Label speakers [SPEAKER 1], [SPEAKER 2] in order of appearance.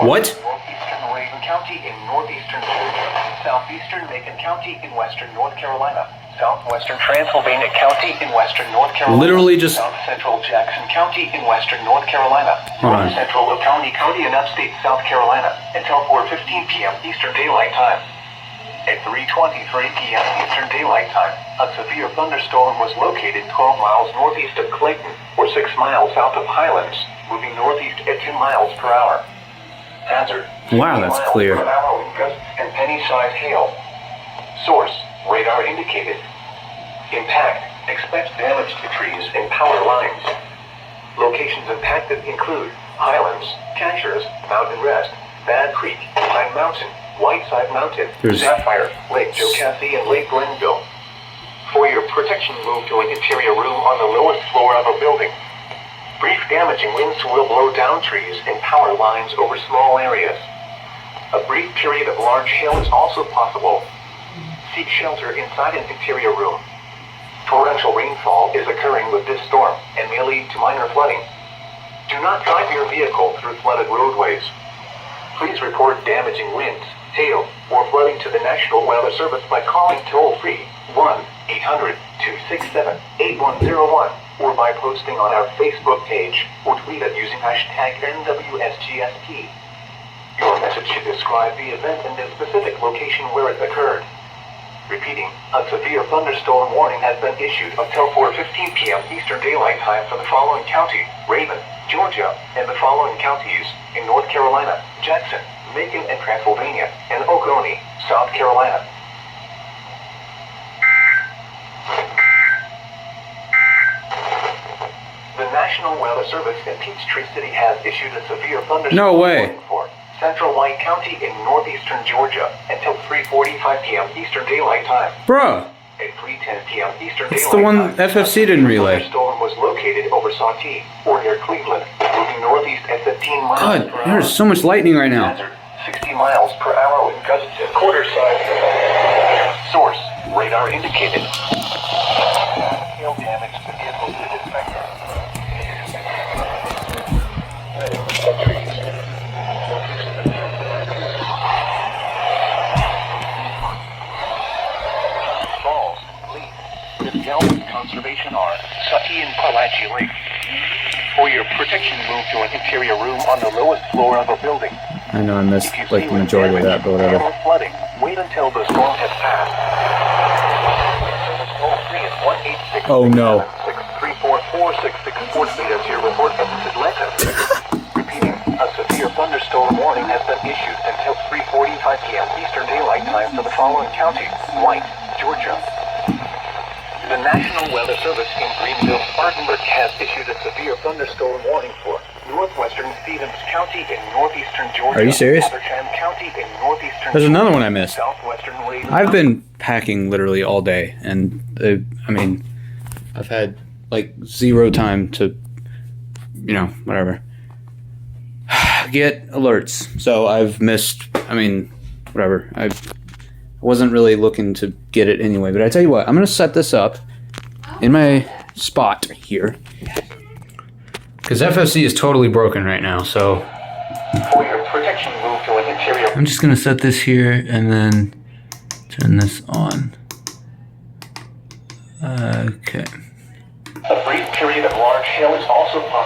[SPEAKER 1] What?
[SPEAKER 2] Northeastern Raven County in northeastern Georgia, southeastern Macon County in western North Carolina, southwestern Transylvania County in western North Carolina,
[SPEAKER 1] Literally just
[SPEAKER 2] south central Jackson County in western North Carolina, north central Oconee County in upstate South Carolina until 4:15 p.m. Eastern Daylight Time. At 3:23 p.m. Eastern Daylight Time, a severe thunderstorm was located 12 miles northeast of Clayton, or 6 miles south of Highlands, moving northeast at 10 miles per hour. Hazard.
[SPEAKER 1] Wow, that's clear.
[SPEAKER 2] 50 miles per hour wind gusts and penny-sized hail. Source. Radar indicated. Impact. Expect damage to trees and power lines. Locations impacted include Highlands, Cashers, Mountain Rest, Bad Creek, Pine Mountain, Whiteside Mountain, Sapphire, Lake Jocassee, and Lake Glenville. For your protection, move to an interior room on the lowest floor of a building. Brief damaging winds will blow down trees and power lines over small areas. A brief period of large hail is also possible. Seek shelter inside an interior room. Torrential rainfall is occurring with this storm and may lead to minor flooding. Do not drive your vehicle through flooded roadways. Please report damaging winds, hail, or flooding to the National Weather Service by calling toll-free 1-800-267-8101 or by posting on our Facebook page or tweet it using hashtag NWSGSP. Your message should describe the event and the specific location where it occurred. Repeating, a severe thunderstorm warning has been issued until 4:15 p.m. Eastern Daylight Time for the following county, Raven, Georgia, and the following counties in North Carolina, Jackson, Macon and Transylvania, and Oconee, South Carolina. The National Weather Service in Peachtree City has issued a severe thunderstorm warning for Central White County in northeastern Georgia until 3:45 p.m. Eastern Daylight Time.
[SPEAKER 1] Bruh.
[SPEAKER 2] At 3:10 p.m. Eastern
[SPEAKER 1] It's
[SPEAKER 2] Daylight
[SPEAKER 1] the one
[SPEAKER 2] Time,
[SPEAKER 1] FFC didn't relay.
[SPEAKER 2] The storm was located over Santee or near Cleveland, moving northeast at 15 miles
[SPEAKER 1] God,
[SPEAKER 2] per hour.
[SPEAKER 1] there's so much lightning right now.
[SPEAKER 2] Hazard, 60 miles per hour with gusts at quarter size. Source, radar indicated. Hail damage to vehicles is expected. Falls, Lee, Galvin Conservation R, Saki and Palachi Lake. For your protection, move to an interior room on the lowest floor of a building.
[SPEAKER 1] I know I missed like the majority of that, but whatever.
[SPEAKER 2] Flooding. Wait until the storm has passed.
[SPEAKER 1] Oh no.
[SPEAKER 2] 6344664 as your report from Atlanta. Repeating, a severe thunderstorm warning has been issued until 3:45 p.m. Eastern Daylight Time for the following county, White, Georgia. The National Weather Service in Greenville, Spartanburg has issued a severe thunderstorm warning for northwestern Stevens County in northeastern Georgia.
[SPEAKER 1] Are you serious?
[SPEAKER 2] Habersham County in northeastern
[SPEAKER 1] There's another one I missed.
[SPEAKER 2] Southwestern Raven
[SPEAKER 1] I've been packing literally all day, and I mean, I've had like zero time to, you know, whatever, get alerts. So I've missed, I mean, whatever. I wasn't really looking to get it anyway, but I tell you what, I'm going to set this up in my spot here, because FFC is totally broken right now, so
[SPEAKER 2] For your protection, move to an interior.
[SPEAKER 1] I'm just going to set this here and then turn this on. Okay.
[SPEAKER 2] A brief period of large hail is also possible.